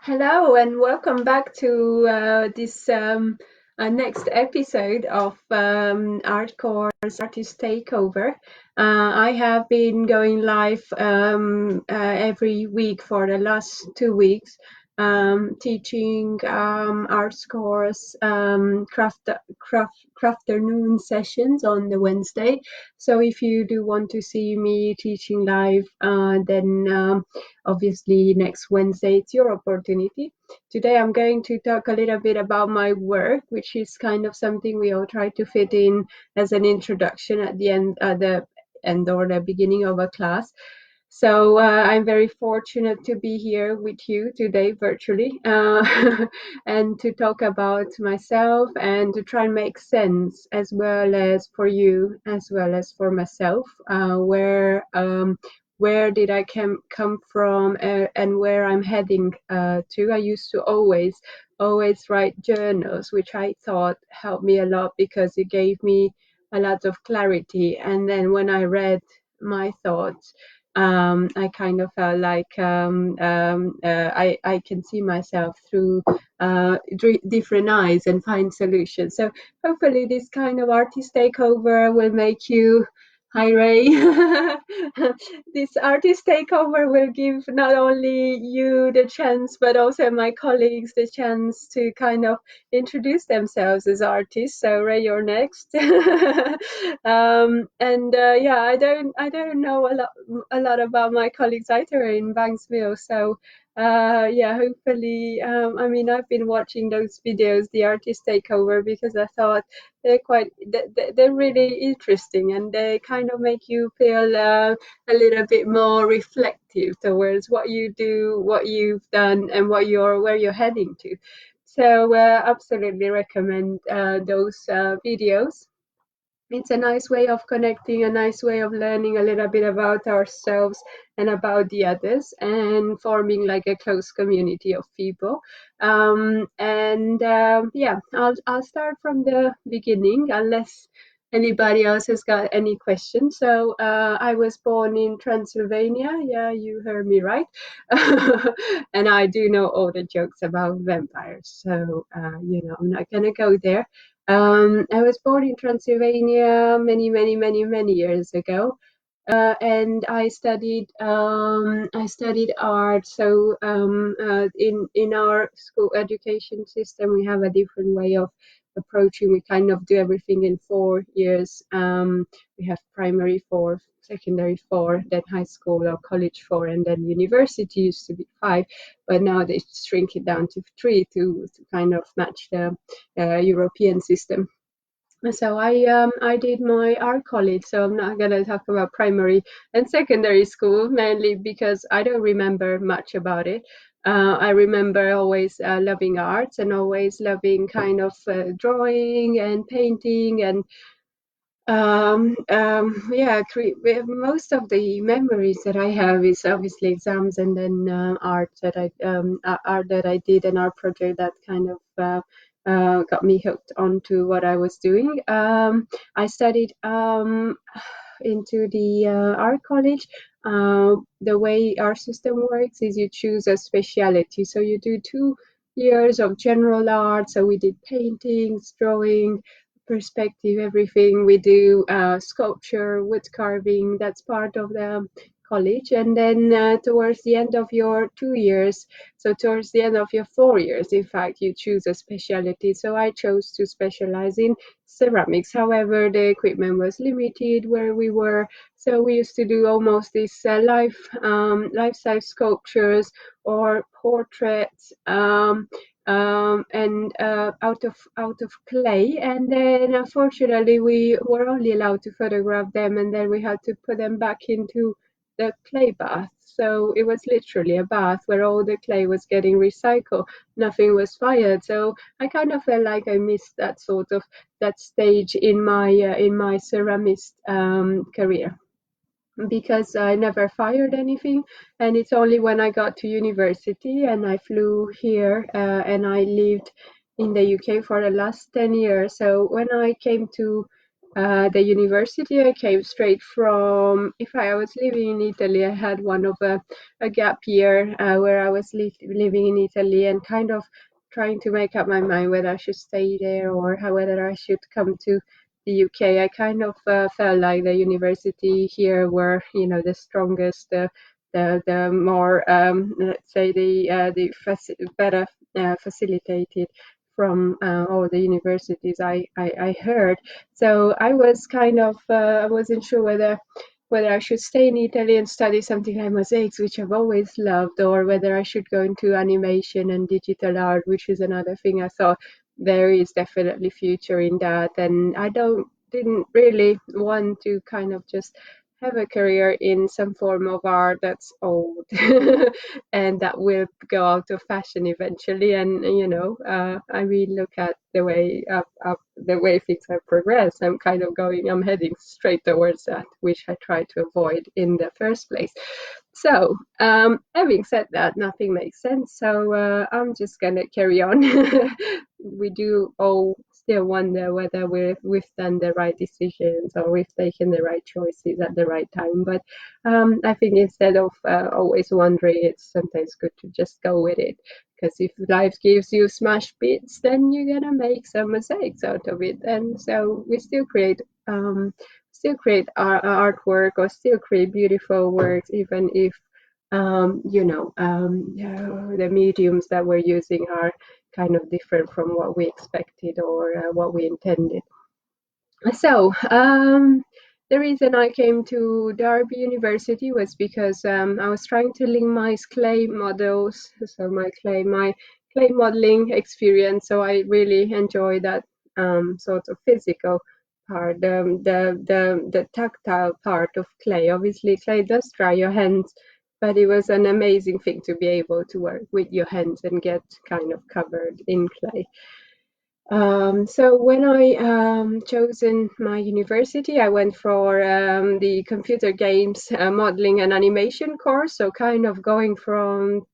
Hello and welcome back to this next episode of Artcore's Artist Takeover. I have been going live every week for the last 2 weeks, teaching Artcore's crafternoon sessions on the Wednesday. So if you do want to see me teaching live, then obviously next Wednesday it's your opportunity. Today I'm going to talk a little bit about my work, which is kind of something we all try to fit in as an introduction at the end or the beginning of a class. So I'm very fortunate to be here with you today virtually and to talk about myself and to try and make sense as well as for you as well as for myself where did I come from and where I'm heading to. I used to always write journals, which I thought helped me a lot because it gave me a lot of clarity. And then when I read my thoughts, I kind of felt like I can see myself through different eyes and find solutions. So hopefully this kind of artist takeover will make you. Hi Ray. This artist takeover will give not only you the chance, but also my colleagues the chance to kind of introduce themselves as artists. So Ray, you're next. Yeah, I don't know a lot about my colleagues either in Banksmill. So yeah, hopefully, I mean, I've been watching those videos, the artist takeover, because I thought they're really interesting and they kind of make you feel a little bit more reflective towards what you do, what you've done, and where you're heading to. So absolutely recommend those videos. It's a nice way of connecting, a nice way of learning a little bit about ourselves and about the others, and forming like a close community of people. Yeah, I'll start from the beginning, unless anybody else has got any questions. So I was born in Transylvania. Yeah, you heard me right. And I do know all the jokes about vampires. So I'm not gonna go there. I was born in Transylvania many years ago, and I studied art. So in our school education system, we have a different way of approaching. We kind of do everything in 4 years. We have primary 4, secondary 4, then high school or college 4, and then university used to be 5, but now they shrink it down to 3 to kind of match the European system. So I did my art college. So I'm not gonna talk about primary and secondary school mainly because I don't remember much about it. I remember always loving arts and always loving kind of drawing and painting and yeah, most of the memories that I have is obviously exams and then art that I did, an art project that kind of got me hooked onto what I was doing. I studied into the art college. The way our system works is you choose a specialty, so you do 2 years of general art. So we did paintings, drawing, perspective, everything. We do sculpture, wood carving. That's part of the college. And then towards the end of your 2 years, so towards the end of your 4 years, in fact, you choose a specialty. So I chose to specialize in ceramics. However, the equipment was limited where we were. So we used to do almost these life-size sculptures or portraits. And out of clay, and then unfortunately we were only allowed to photograph them, and then we had to put them back into the clay bath. So it was literally a bath where all the clay was getting recycled, nothing was fired. So I kind of felt like I missed that stage in my ceramist career, because I never fired anything. And it's only when I got to university and I flew here and I lived in the UK for the last 10 years. So when I came to the university I came straight from. If I was living in Italy, I had one of a gap year where I was living in Italy and kind of trying to make up my mind whether I should stay there or whether I should come to the UK. I kind of felt like the university here were, the strongest, the more, let's say, better facilitated from all the universities I heard. So I was kind of, I wasn't sure whether I should stay in Italy and study something like mosaics, which I've always loved, or whether I should go into animation and digital art, which is another thing I thought there is definitely future in that. And I didn't really want to kind of just have a career in some form of art that's old and that will go out of fashion eventually. And I mean, look at the way the way things have progressed. I'm heading straight towards that, which I tried to avoid in the first place. So, having said that, nothing makes sense. So I'm just gonna carry on. We do all still wonder whether we've done the right decisions or we've taken the right choices at the right time. But I think instead of always wondering, it's sometimes good to just go with it. Because if life gives you smash bits, then you're gonna make some mosaics out of it. And so we still create artwork or still create beautiful works, even if the mediums that we're using are kind of different from what we expected or what we intended. So the reason I came to Derby University was because I was trying to link my clay models, so my clay modeling experience. So I really enjoy that sort of physical part, the tactile part of clay. Obviously, clay does dry your hands, but it was an amazing thing to be able to work with your hands and get kind of covered in clay. So when I chosen my university, I went for the computer games modeling and animation course. So kind of going from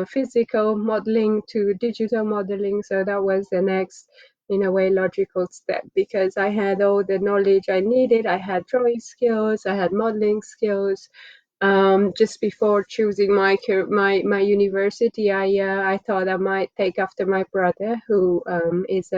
physical modeling to digital modeling. So that was the next, in a way, logical step because I had all the knowledge I needed. I had drawing skills, I had modeling skills. Just before choosing my university, I thought I might take after my brother, who is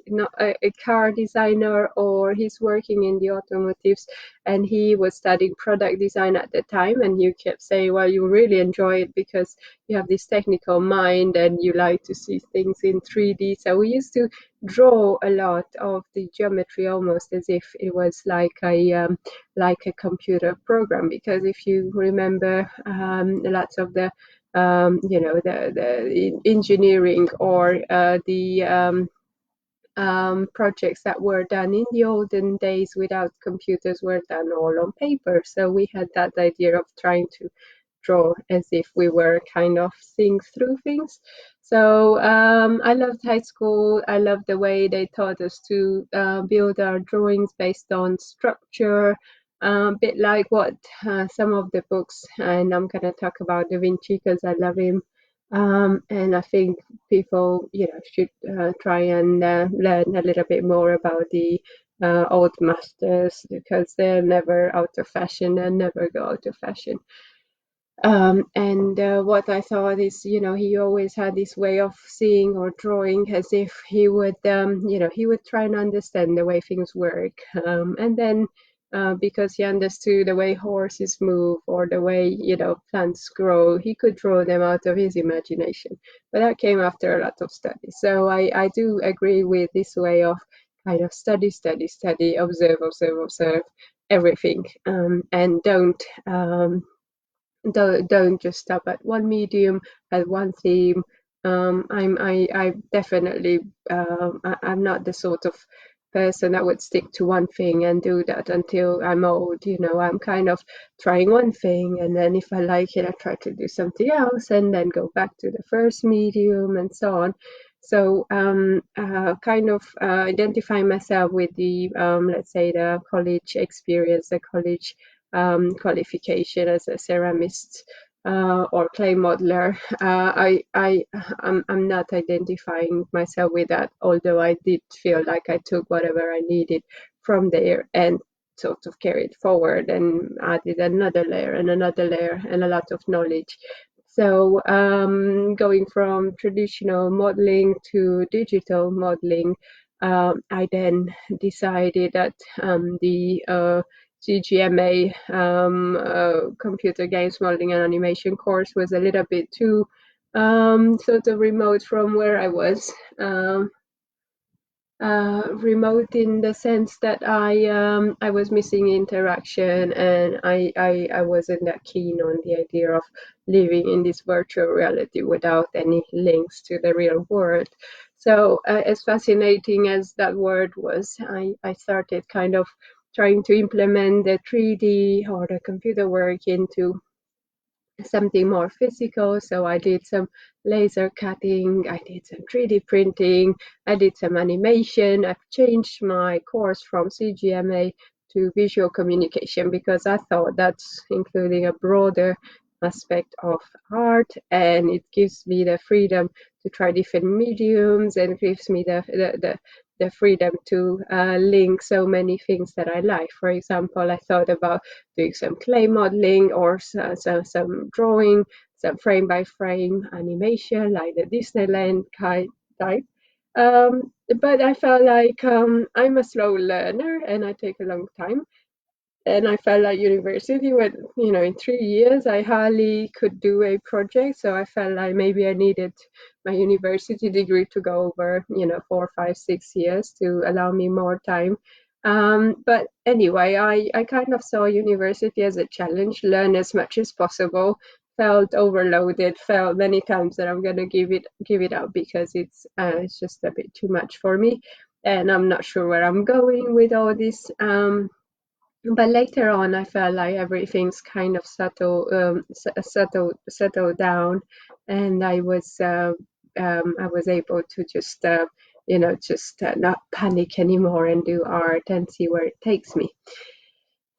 not a car designer, or he's working in the automotives, and he was studying product design at the time. And you kept saying, well, you really enjoy it because you have this technical mind and you like to see things in 3D. So we used to draw a lot of the geometry almost as if it was like a computer program, because if you remember lots of the the engineering or the projects that were done in the olden days without computers were done all on paper. So we had that idea of trying to draw as if we were kind of seeing through things. So I loved high school. I loved the way they taught us to build our drawings based on structure, a bit like what some of the books, and I'm going to talk about Da Vinci because I love him. And I think people, should try and learn a little bit more about the old masters, because they're never out of fashion and never go out of fashion. And what I thought is, he always had this way of seeing or drawing as if he would, he would try and understand the way things work. And then because he understood the way horses move or the way, plants grow, he could draw them out of his imagination. But that came after a lot of study. So I do agree with this way of kind of study, observe everything, and don't just stop at one medium, at one theme. I definitely I'm not the sort of person that would stick to one thing and do that until I'm old. I'm kind of trying one thing, and then if I like it, I try to do something else, and then go back to the first medium, and so on. So kind of identifying myself with the let's say the college experience, the college qualification as a ceramist, or clay modeler. I'm not identifying myself with that, although I did feel like I took whatever I needed from there and sort of carried forward and added another layer and another layer and a lot of knowledge. So going from traditional modeling to digital modeling, I then decided that the CGMA computer games modeling and animation course was a little bit too sort of remote from where I was. Remote in the sense that I was missing interaction, and I wasn't that keen on the idea of living in this virtual reality without any links to the real world. So as fascinating as that word was, I started kind of trying to implement the 3D or the computer work into something more physical. So I did some laser cutting, I did some 3D printing, I did some animation. I've changed my course from CGMA to visual communication because I thought that's including a broader aspect of art, and it gives me the freedom to try different mediums, and gives me the freedom to link so many things that I like. For example, I thought about doing some clay modeling or some drawing, some frame by frame animation like the Disneyland kind type. But I felt like I'm a slow learner and I take a long time. And I felt like university, when, you know, in 3 years, I hardly could do a project. So I felt like maybe I needed my university degree to go over, you know, 4, 5, 6 years to allow me more time. But anyway, I kind of saw university as a challenge, learn as much as possible, felt overloaded, felt many times that I'm going to give it up because it's just a bit too much for me. And I'm not sure where I'm going with all this. But later on, I felt like everything's kind of settled down, and I was able to just just not panic anymore and do art and see where it takes me.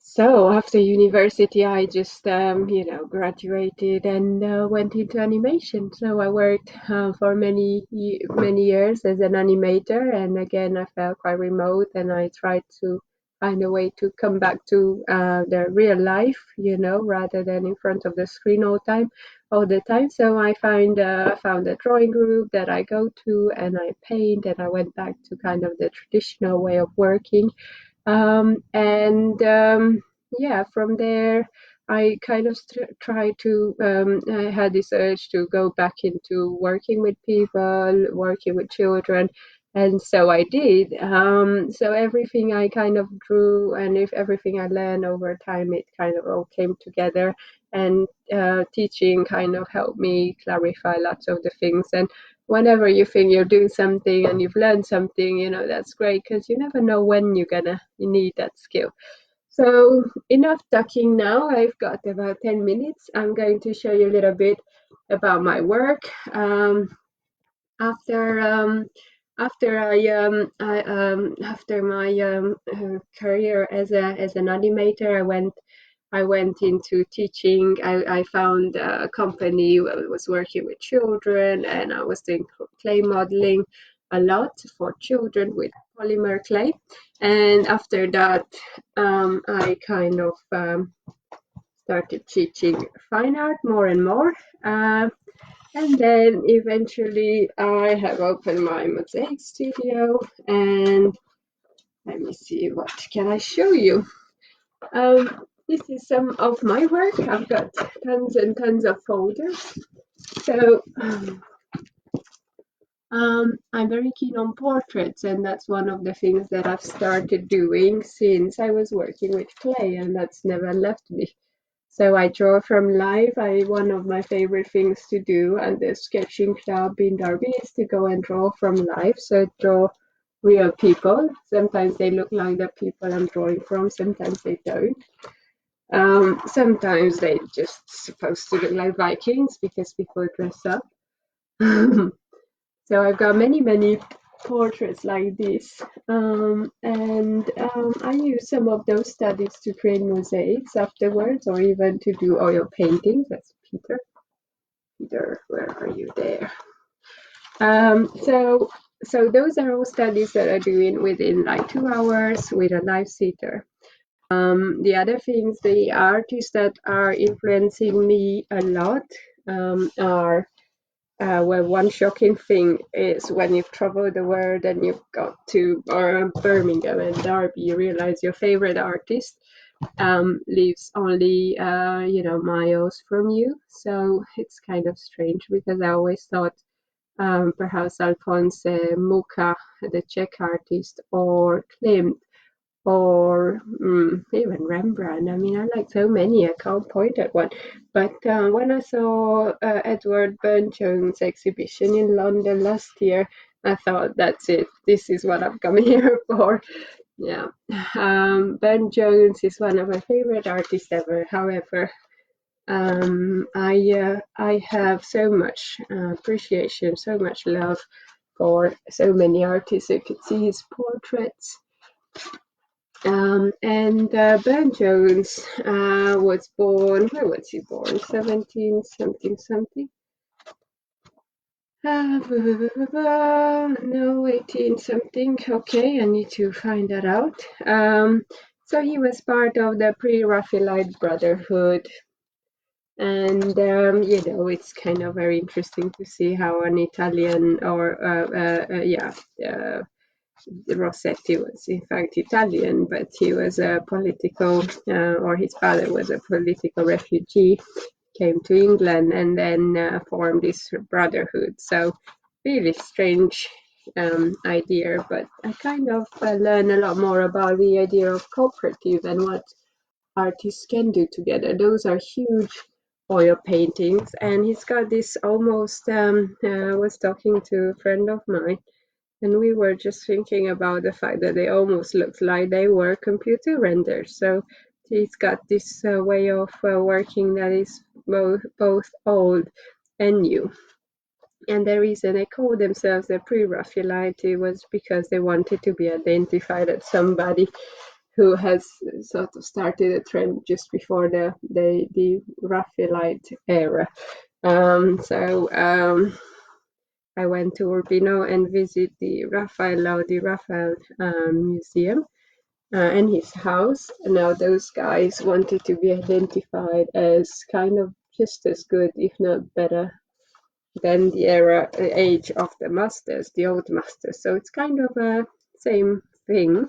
So after university, I just graduated and went into animation. So I worked for many years as an animator, and again I felt quite remote, and I tried to find a way to come back to the real life, rather than in front of the screen all the time. So I found a drawing group that I go to, and I paint, and I went back to kind of the traditional way of working. And yeah, from there, I kind of tried to, I had this urge to go back into working with people, working with children. And so I did. So everything I kind of drew, and if everything I learned over time, it kind of all came together. And teaching kind of helped me clarify lots of the things. And whenever you think you're doing something and you've learned something, that's great, because you never know when you need that skill. So enough talking now. I've got about 10 minutes. I'm going to show you a little bit about my work. After after my career as an animator, I went into teaching. I found a company that was working with children, and I was doing clay modeling a lot for children with polymer clay. And after that, I kind of started teaching fine art more and more. And then eventually I have opened my mosaic studio, and let me see, what can I show you? This is some of my work. I've got tons and tons of folders. So I'm very keen on portraits, and that's one of the things that I've started doing since I was working with clay, and that's never left me. So I draw from life. One of my favorite things to do at the sketching club in Derby is to go and draw from life. So draw real people. Sometimes they look like the people I'm drawing from, sometimes they don't. Sometimes they just supposed to look like Vikings because people dress up. So I've got many portraits like this. I use some of those studies to create mosaics afterwards, or even to do oil paintings. That's Peter. Peter, where are you there? So those are all studies that are doing within like 2 hours with a live sitter. The other things, the artists that are influencing me a lot are well, one shocking thing is when you've traveled the world and you've got to Birmingham and Derby, you realize your favorite artist lives only miles from you. So it's kind of strange because I always thought perhaps Alphonse Mucha, the Czech artist, or Klimt, or even Rembrandt. I mean, I like so many, I can't point at one. But when I saw Edward Burne-Jones' exhibition in London last year, I thought, that's it. This is what I'm coming here for. Yeah. Burne-Jones is one of my favorite artists ever. However, I have so much appreciation, so much love for so many artists. You could see his portraits. Burne-Jones was born, where was he born? 17 something something. No, 18 something. Okay, I need to find that out. So he was part of the pre-Raphaelite Brotherhood. And, it's kind of very interesting to see how an Italian Rossetti was in fact Italian, but he was a political, or his father was a political refugee, came to England and then formed this brotherhood. So really strange idea, but I kind of learn a lot more about the idea of cooperative and what artists can do together. Those are huge oil paintings, and he's got this almost, I was talking to a friend of mine, and we were just thinking about the fact that they almost looked like they were computer rendered. So he's got this way of working that is both old and new. And the reason they called themselves the pre-Raphaelite was because they wanted to be identified as somebody who has sort of started a trend just before the Raphaelite era. I went to Urbino and visit the Raphael Museum and his house. Now those guys wanted to be identified as kind of just as good, if not better, than the age of the masters, the old masters. So it's kind of a same thing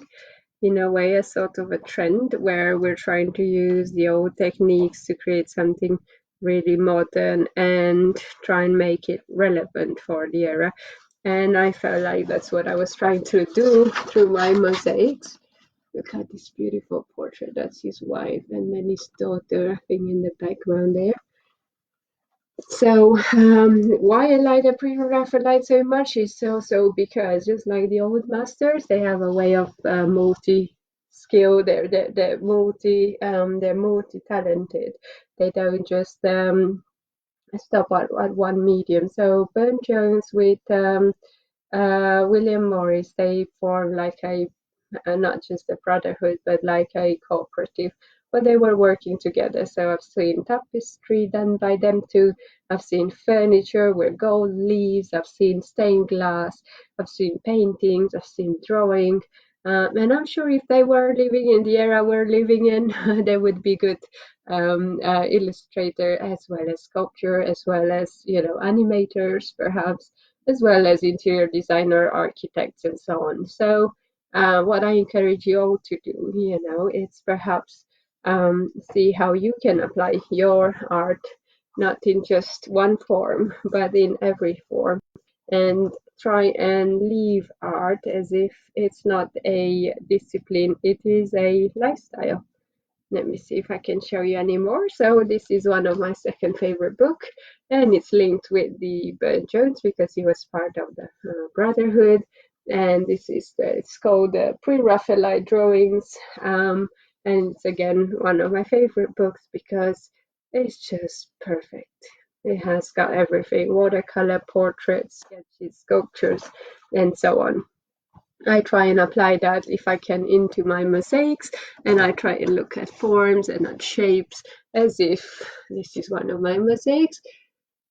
in a way, a sort of a trend where we're trying to use the old techniques to create something really modern and try and make it relevant for the era. And I felt like that's what I was trying to do through my mosaics. Look at this beautiful portrait. That's his wife, and then his daughter, I think, in the background there. So why I like the pre-Raphaelite so much is also because, just like the old masters, they have a way of multi-skill. They're multi-talented. They don't just stop at one medium. So Burne-Jones with William Morris, they form like a not just a brotherhood, but like a cooperative. But they were working together. So I've seen tapestry done by them too. I've seen furniture with gold leaves. I've seen stained glass. I've seen paintings. I've seen drawing. And I'm sure if they were living in the era we're living in, they would be good illustrator, as well as sculpture, as well as animators, perhaps, as well as interior designer, architects, and so on. So what I encourage you all to do, it's perhaps see how you can apply your art, not in just one form, but in every form, and try and leave art as if it's not a discipline, it is a lifestyle. Let me see if I can show you any more. So this is one of my second favorite book, and it's linked with the Burne-Jones because he was part of the Brotherhood. And it's called Pre-Raphaelite Drawings. And it's again one of my favorite books because it's just perfect. It has got everything: watercolor, portraits, sketches, sculptures, and so on. I try and apply that if I can into my mosaics, and I try and look at forms and at shapes as if this is one of my mosaics.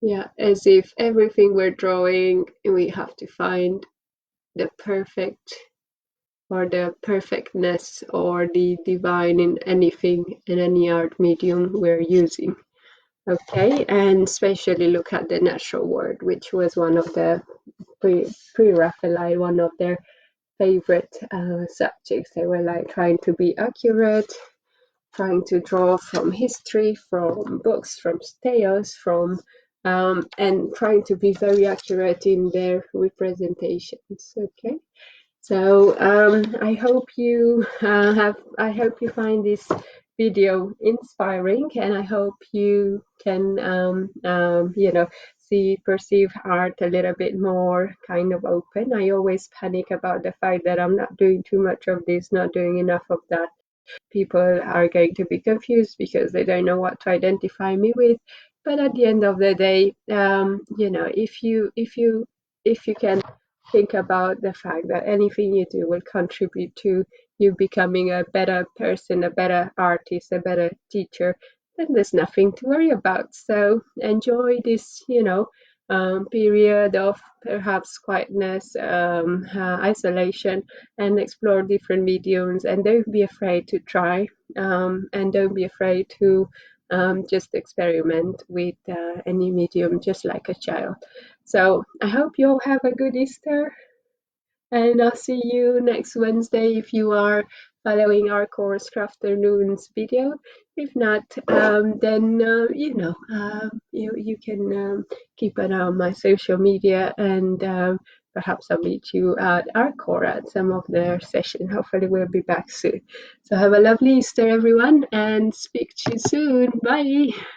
Yeah, as if everything we're drawing, we have to find the perfect or the perfectness or the divine in anything, in any art medium we're using. Okay, and especially look at the natural world, which was one of the pre-Raphaelite, one of their favorite subjects. They were like trying to be accurate, trying to draw from history, from books, from tales, from and trying to be very accurate in their representations. Okay. So I hope you find this video inspiring, and I hope you can, perceive art a little bit more kind of open. I always panic about the fact that I'm not doing too much of this, not doing enough of that. People are going to be confused because they don't know what to identify me with. But at the end of the day, if you can think about the fact that anything you do will contribute to you becoming a better person, a better artist, a better teacher, then there's nothing to worry about. So enjoy this, period of perhaps quietness, isolation, and explore different mediums. And don't be afraid to try, and don't be afraid to just experiment with any medium, just like a child. So I hope you all have a good Easter, and I'll see you next Wednesday if you are following Artcore's Crafternoons video. If not, then you can keep an eye on my social media, and perhaps I'll meet you at Artcore at some of their sessions. Hopefully, we'll be back soon. So have a lovely Easter, everyone, and speak to you soon. Bye.